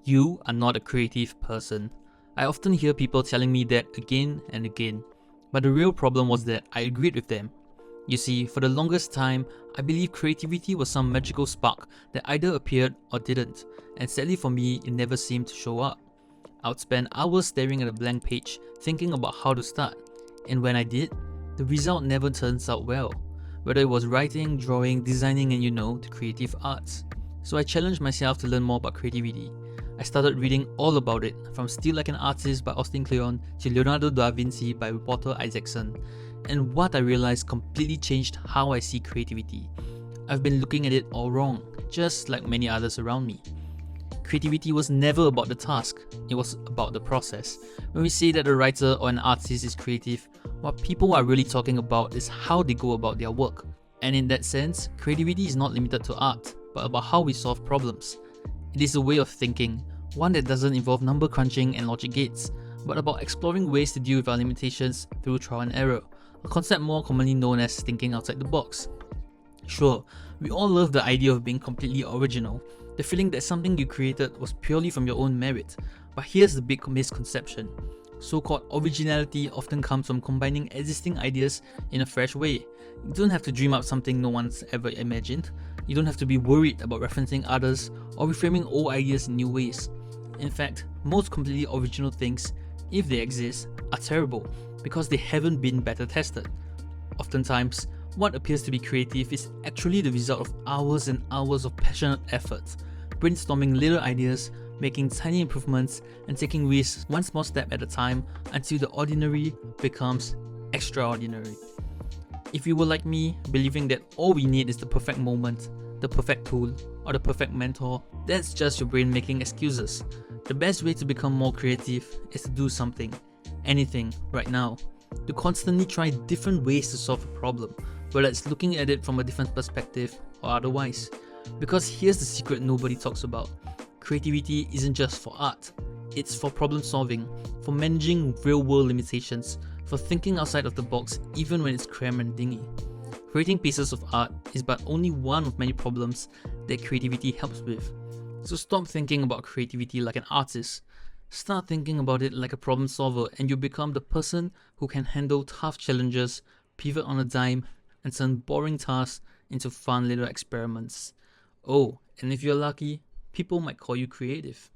You are not a creative person. I often hear people telling me that again and again, but the real problem was that I agreed with them. You see, for the longest time, I believed creativity was some magical spark that either appeared or didn't, and sadly for me, it never seemed to show up. I would spend hours staring at a blank page, thinking about how to start, and when I did, the result never turns out well, whether it was writing, drawing, designing, and the creative arts. So I challenged myself to learn more about creativity. I started reading all about it, from Still Like an Artist by Kleon to Leonardo da Vinci by reporter Isaacson, and what I realized completely changed how I see creativity. I've been looking at it all wrong, just like many others around me. Creativity was never about the task, it was about the process. When we say that a writer or an artist is creative, what people are really talking about is how they go about their work. And in that sense, creativity is not limited to art, but about how we solve problems. It is a way of thinking, one that doesn't involve number crunching and logic gates, but about exploring ways to deal with our limitations through trial and error, a concept more commonly known as thinking outside the box. Sure, we all love the idea of being completely original, the feeling that something you created was purely from your own merit, but here's the big misconception. So-called originality often comes from combining existing ideas in a fresh way. You don't have to dream up something no one's ever imagined. You don't have to be worried about referencing others or reframing old ideas in new ways. In fact, most completely original things, if they exist, are terrible because they haven't been better tested. Oftentimes, what appears to be creative is actually the result of hours and hours of passionate effort, brainstorming little ideas, making tiny improvements, and taking risks one small step at a time until the ordinary becomes extraordinary. If you were like me, believing that all we need is the perfect moment, the perfect tool, or the perfect mentor, that's just your brain making excuses. The best way to become more creative is to do something, anything, right now. To constantly try different ways to solve a problem, whether it's looking at it from a different perspective or otherwise. Because here's the secret nobody talks about. Creativity isn't just for art. It's for problem solving, for managing real world limitations, for thinking outside of the box even when it's cramped and dingy. Creating pieces of art is but only one of many problems that creativity helps with. So stop thinking about creativity like an artist. Start thinking about it like a problem solver, and you become the person who can handle tough challenges, pivot on a dime, and turn boring tasks into fun little experiments. Oh, and if you're lucky, people might call you creative.